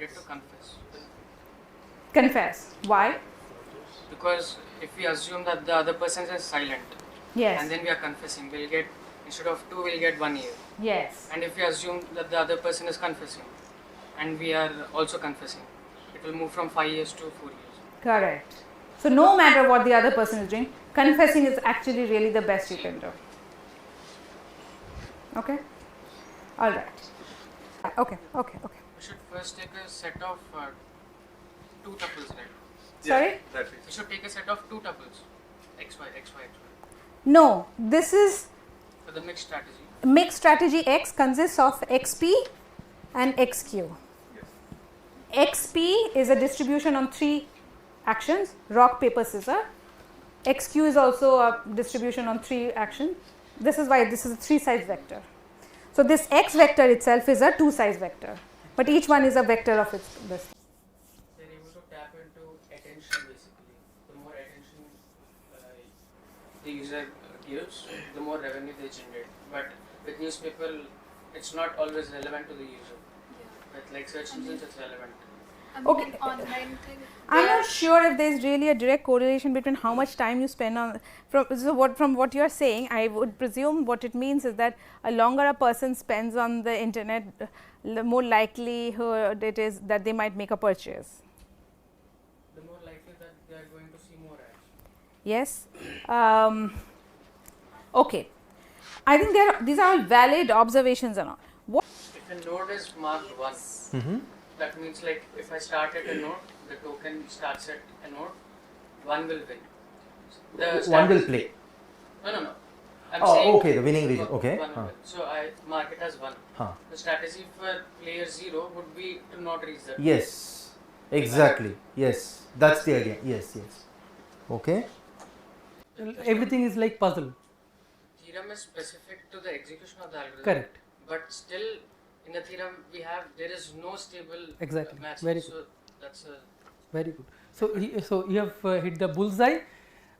get to confess. Confess. Why? Because if we assume that the other person is silent, Yes. and then we are confessing, we'll get, instead of 2, we'll get 1 year. Yes. And if we assume that the other person is confessing, and we are also confessing, it will move from 5 years to 4 years. Correct. So no matter what the other person is doing, confessing is actually really the best you can do. Okay? Alright. Okay. We should first take a set of 2 tuples, right? Sorry? We should take a set of 2 tuples, xy, xy, xy. No, this is For the mixed strategy. mixed strategy X consists of XP and XQ. XP is a distribution on 3 actions, rock, paper, scissors. XQ is also a distribution on 3 actions. This is why this is a 3-size vector. So this X vector itself is a 2-size vector, but each one is a vector of its this. They're able to tap into attention basically. The more attention the user gives, the more revenue they generate. But with newspaper, it's not always relevant to the user. With like search engines, it's relevant. Okay. Online thing. I'm not sure if there is really a direct correlation between how much time you spend on. From what you are saying, I would presume what it means is that a longer a person spends on the internet, the more likelihood it is that they might make a purchase. The more likely that they are going to see more ads. Yes. Okay. I think these are all valid observations and all. What? If a node is marked 1, that means like if I start at a node, the token starts at a node, 1 will win. One will play. No. I'm Oh, saying okay, the winning region. Okay. one will win. So I mark it as 1. Huh. The strategy for player 0 would be to not reach that. Yes, exactly. Yes, that's the idea. Yes. Okay. Everything is like puzzle. Theorem is specific to the execution of the algorithm. Correct. But still, in the theorem, there is no stable Exactly. match. Very So that's a Very good. So you have hit the bullseye.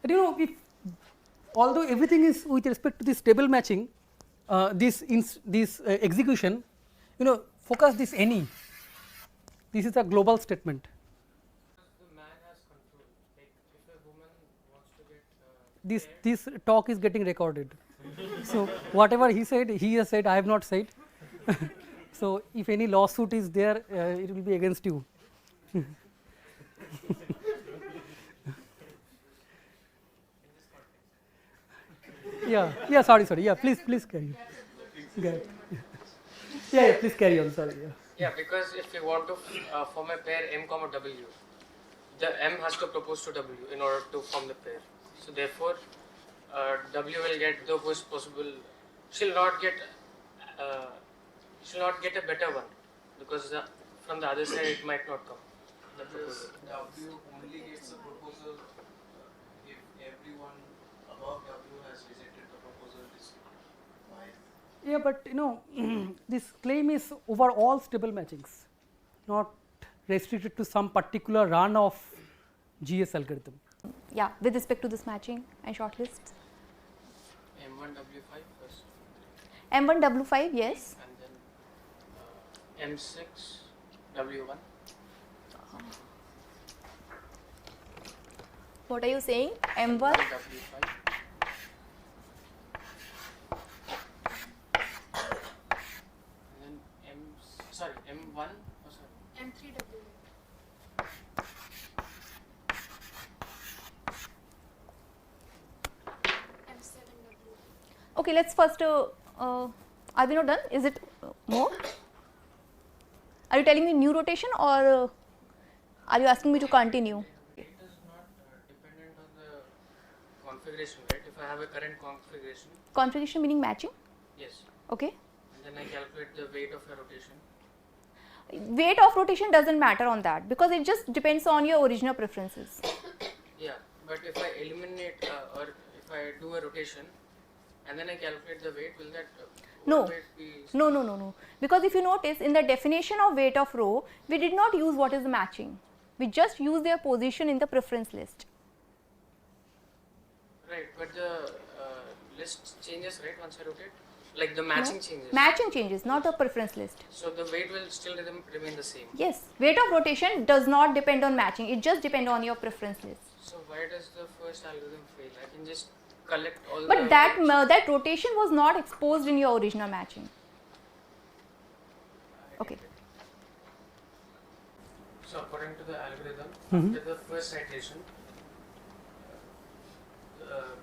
And if although everything is with respect to the stable matching, this execution, focus this any. This is a global statement. the man has control. Like if a woman wants to get This talk is getting recorded. So whatever he has said, I have not said. So if any lawsuit is there, it will be against you. Sorry. Yeah, please carry on. Yeah, please carry on. Sorry. Yeah, because if we want to form a pair M comma W, the M has to propose to W in order to form the pair. So therefore, W will get the worst possible. She'll not get a better one because from the other side it might not come. The proposal. W only gets a proposal if everyone above W has rejected the proposal. Why? Yeah, but this claim is over all stable matchings, not restricted to some particular run of GS algorithm. Yeah, with respect to this matching and shortlist. M1W5 first, M1W5, yes. and then M6W1. What are you saying? M1? W5. And then M1. Oh, sorry. M3W. M7W. Okay, let's first. Are we not done? Is it more? Are you telling me new rotation or are you asking me to continue? It is not dependent on the configuration, right? If I have a current configuration, Configuration meaning matching? yes, Okay. and then I calculate the weight of a rotation. Weight of rotation doesn't matter on that because it just depends on your original preferences. Yeah, but if I eliminate or if I do a rotation and then I calculate the weight, will that No. weight be? No. Because if you notice in the definition of weight of row, we did not use what is the matching. We just use their position in the preference list. Right, but the list changes, right, once I rotate? Like the matching changes. Matching changes, not a preference list. So the weight will still remain the same. Yes, weight of rotation does not depend on matching, it just depends on your preference list. So why does the first algorithm fail? I can just collect all the But that weights. that rotation was not exposed in your original matching. Okay. So according to the algorithm, Mhm. after the first iteration,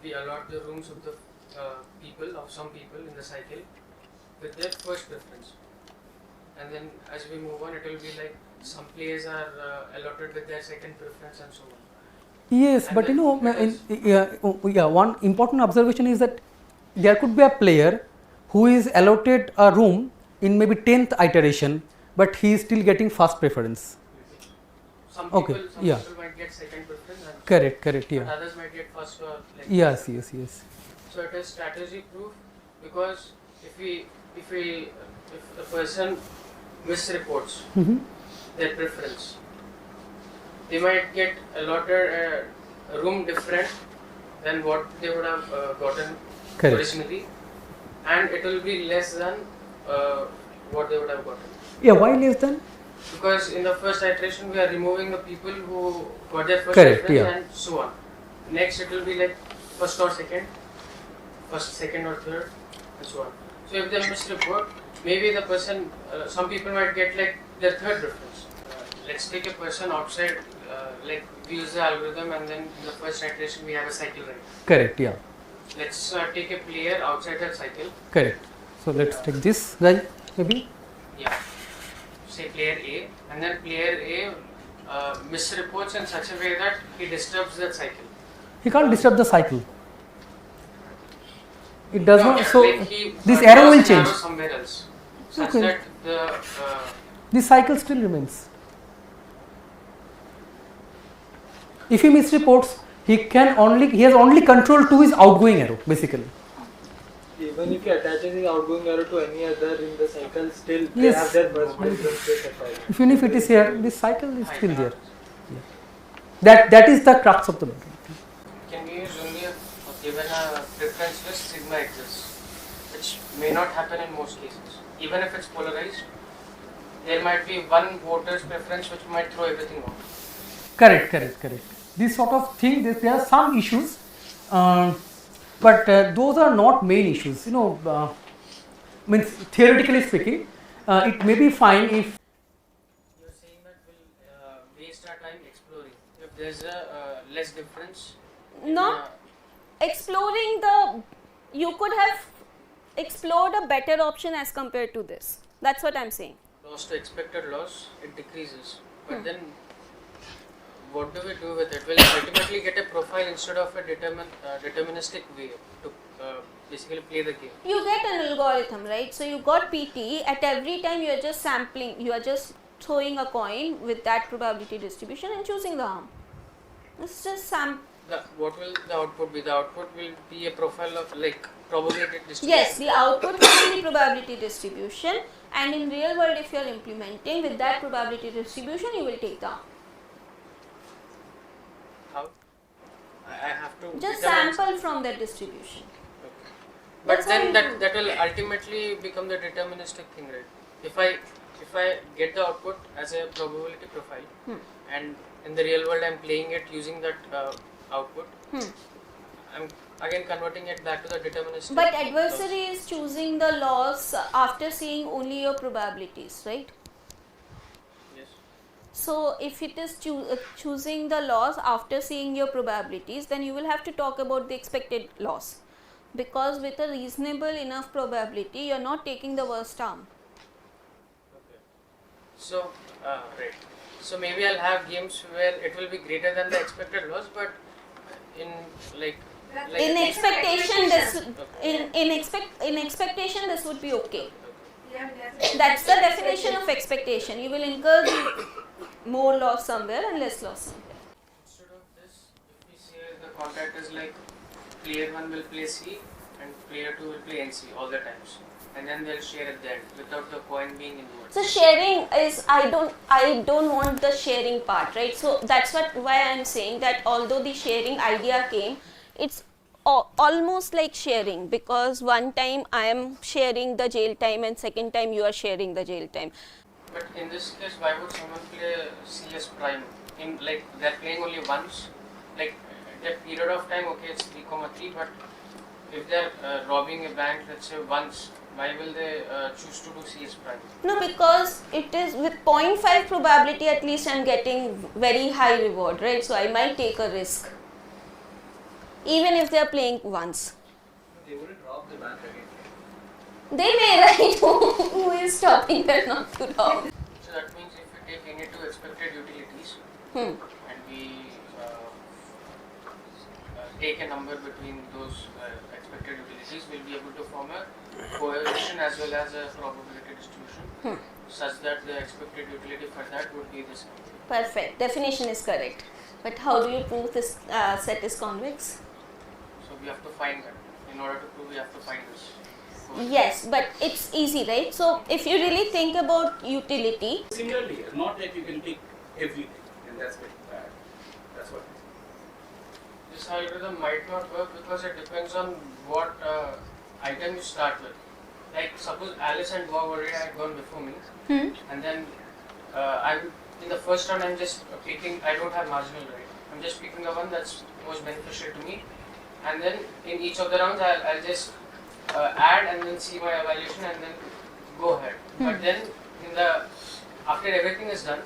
we allot the rooms of the some people in the cycle with their first preference. And then as we move on, it will be like some players are allotted with their second preference and so on. Yes, And but you then know, because- yeah, one important observation is that there could be a player who is allotted a room in maybe 10th iteration, but he is still getting first preference. Some Okay, people, yeah. people might get second preference and Correct, but yeah. others might get first or like Yes, yes, yes. So it is strategy proof because if a person misreports Mhm. their preference, they might get allotted a room different than what they would have gotten Correct. originally, and it will be less than what they would have gotten. Yeah, why less than? Because in the first iteration we are removing the people who got their first Correct, preference yeah. and so on. Next it will be like first or second, first, second or third, and so on. So if they misreport, maybe the person, some people might get like their third preference. Let's take a person outside, like we use the algorithm and then in the first iteration we have a cycle, right? Correct, yeah. Let's take a player outside that cycle. Correct. So let's take this guy maybe. Yeah. Say player A, and then player A misreports in such a way that he disturbs that cycle. He can't disturb the cycle. It does No, not. So like he, this draws arrow will an change. arrow somewhere else, such Okay. that the This cycle still remains. If he misreports, he has only control to his outgoing arrow basically. Even if he attaches the outgoing arrow to any other in the cycle, still they Yes. have their first preference they attach. Even if it is here, this cycle is still there. That is the crux of the matter. can be used only if given a preference list sigma exists, which may not happen in most cases. Even if it's polarized, there might be one voter's preference which might throw everything off. Correct. This sort of thing, there are some issues, but those are not main issues. You know, means theoretically speaking, it may be fine if. You're saying that we'll waste our time exploring. If there's a less difference. Not exploring the, you could have explored a better option as compared to this. That's what I'm saying. Loss to expected loss, it decreases. But then, what do we do with it? We'll ultimately get a profile instead of a deterministic way to basically play the game. You get an algorithm, right? So you got PT, at every time you are just sampling, you are just throwing a coin with that probability distribution and choosing the arm. It's just What will the output be? The output will be a profile of like probability distribution. Yes, the output will be the probability distribution, and in real world if you are implementing with that probability distribution, you will take the arm. How? I have to Just determine sample from that distribution. Okay. But That's how then you do. that will ultimately become the deterministic thing, right? If I get the output as a probability profile, and in the real world I'm playing it using that output, I'm again converting it back to the deterministic. But adversary is choosing the loss after seeing only your probabilities, right? Yes. So if it is choosing the loss after seeing your probabilities, then you will have to talk about the expected loss, because with a reasonable enough probability you are not taking the worst arm. Okay. So right. So maybe I'll have games where it will be greater than the expected loss, but in like In expectation, this Okay. in expectation this would be okay. Okay. That's the definition of expectation. You will incur more loss somewhere and less loss somewhere. Instead of this, if we say the contract is like player 1 will play C and player 2 will play NC all the times, and then they'll share at the end without the coin being involved. So sharing is, I don't want the sharing part, right? So that's why I'm saying that although the sharing idea came, it's almost like sharing, because one time I am sharing the jail time and second time you are sharing the jail time. But in this case, why would someone play CS prime? In like they're playing only once, like that period of time. Okay, it's 3,3. But if they're robbing a bank, let's say once, why will they choose to do CS prime? No, because it is with 0.5 probability at least I am getting very high reward, right? So I might take a risk, even if they are playing once. They wouldn't rob the bank again. They may, right? Who is stopping them not to rob? So that means if we take any two expected utilities Hmm. and we take a number between those expected utilities, we'll be able to form a correlation as well as a probability distribution such that the expected utility for that would be this. Perfect. Definition is correct. But how do you prove this set is convex? So we have to find that. In order to prove, we have to find this. Yes, but it's easy, right? So if you really think about utility, Similarly, not that you can take everything, and that's very bad. That's what. This algorithm might not work because it depends on what item you start with. Like suppose Alice and Bob already had gone before me, and then in the first round I'm just picking. I don't have marginal right. I'm just picking the one that's most beneficial to me, and then in each of the rounds I'll just add and then see my evaluation and then go ahead. But then after everything is done,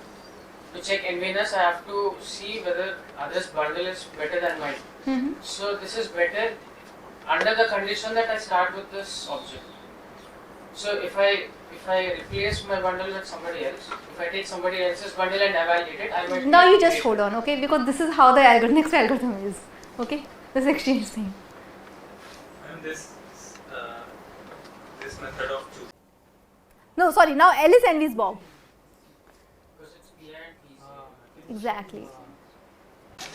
to check NVNS, I have to see whether others' bundle is better than mine. So this is better under the condition that I start with this object. So if I replace my bundle with somebody else, if I take somebody else's bundle and evaluate it, I might. Now you just hold on, okay? Because this is how the next algorithm is, okay? This exchange thing. And this method of choosing. No, sorry. Now Alice envies Bob. Because it's behind easy. Exactly.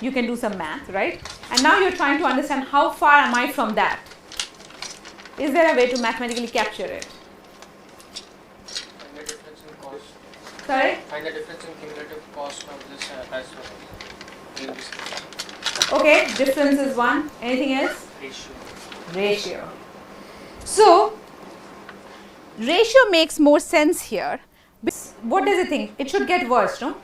You can do some math, right? And now you're trying to understand how far am I from that? Is there a way to mathematically capture it? Find the difference in cost. Sorry? Find the difference in cumulative cost of this as well. In this case. Okay, difference is 1. Anything else? Ratio. So, ratio makes more sense here. What does it think? It should get worse, no?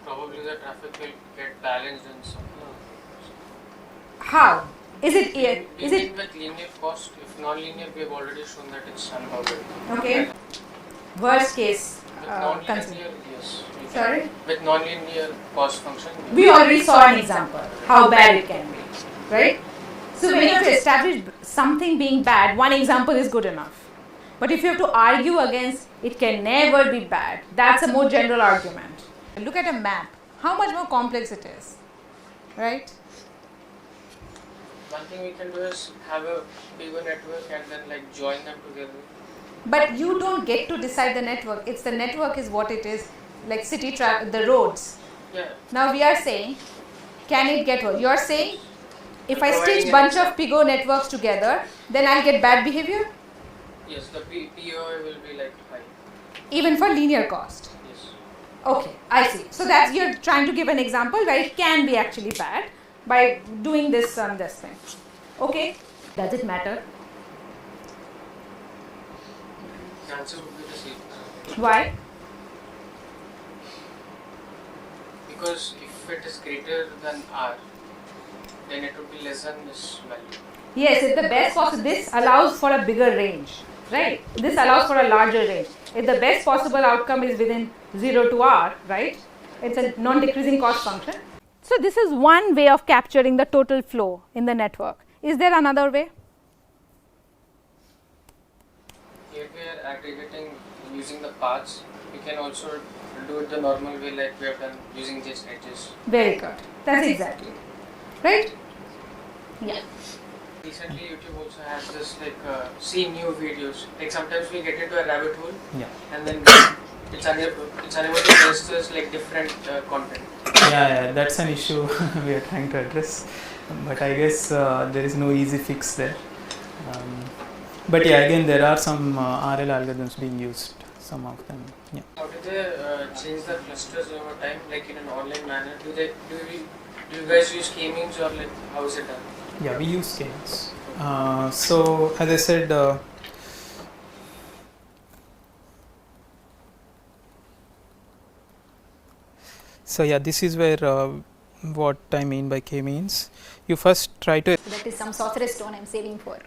Probably the traffic will get balanced in some. How? Is it With linear cost, if non-linear, we have already shown that it's unbounded. okay? Worst case With non-linear, consider. yes. we can. Sorry? With non-linear cost function, We already saw an example how bad it can be, right? So when you have to establish something being bad, one example is good enough. But if you have to argue against it can never be bad, that's a more general argument. Look at a map, how much more complex it is, right? one thing we can do is have a bigger network and then like join them together. But you don't get to decide the network. It's the network is what it is, like city traffic, the roads. Yeah. Now we are saying, can it get worse? You are saying, if I Providing stitch an bunch of example. PIGO networks together, then I'll get bad behavior, Yes, the POI will be like high. even for linear cost. Yes. Okay, I see. So that's you're trying to give an example where it can be actually bad by doing this this thing. Okay, does it matter? The answer would be the same. Why? Because if it is greater than R, then it would be less than this value. Yes, it's the best possible. This allows for a bigger range, right? This allows for a larger range. If the best possible outcome is within 0 to R, right? It's a non-decreasing cost function. So this is one way of capturing the total flow in the network. Is there another way? Here we are aggregating using the paths. We can also do it the normal way like we have done using just edges. Very good. That's exactly it. Right? Yeah. Recently YouTube also has this like see new videos. Like sometimes we get into a rabbit hole and then it's unable to register like different content. Yeah, that's an issue we are trying to address, but I guess there is no easy fix there. But yeah, again there are some RL algorithms being used, some of them. Yeah. How do they change the clusters over time, like in an online manner? Do Do you guys use k-means or like how is it done? Yeah, we use k-means. So as I said, so yeah, this is where what I mean by k-means. You first try to That is some sorceress stone I am saving for. If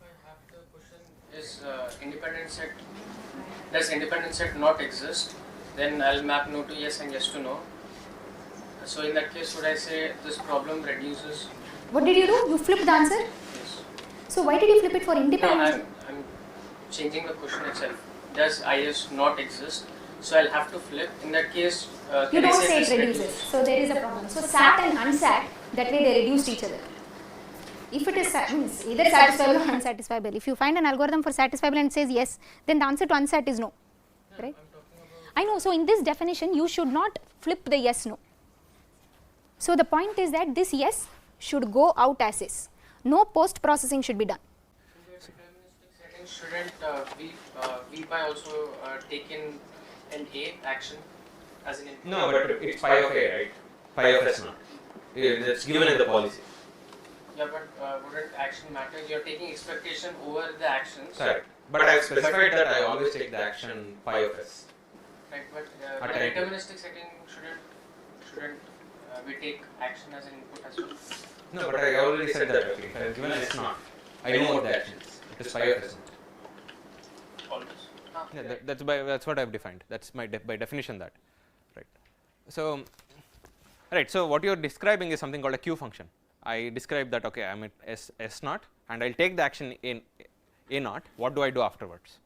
I have the question is independent set, does independent set not exist? Then I'll map no to yes and yes to no. So in that case, should I say this problem reduces? What did you do? You flipped the answer? Yes. So why did you flip it for No, independent? I'm changing the question itself. Does IS not exist? So I'll have to flip. In that case, You can I don't say this it reduces. So there is a problem. So sat and unsat, that way they reduced each other. If it is means either satisfiable or unsatisfiable. If you find an algorithm for satisfiable and it says yes, then the answer to unsat is no. Right? I know. So in this definition, you should not flip the yes no. So the point is that this yes should go out as is. No post processing should be done. In the deterministic setting, shouldn't V by also take in an A action as an input? No, but it's pi of A, right? Pi of S not. That's given in the policy. Yeah, but wouldn't action matter? You're taking expectation over the actions. Correct. But I have specified that I always take the action pi of S. Right, but At in any deterministic setting, shouldn't we take action as an input as well? No, but I already said that. Okay, if I have given S not, I know what the action is. It is pi of S not. Always. Yeah, that's what I have defined. That's my by definition that, right? So, right. So what you are describing is something called a Q function. I describe that. Okay, I am at S naught, and I'll take the action in A naught. What do I do afterwards?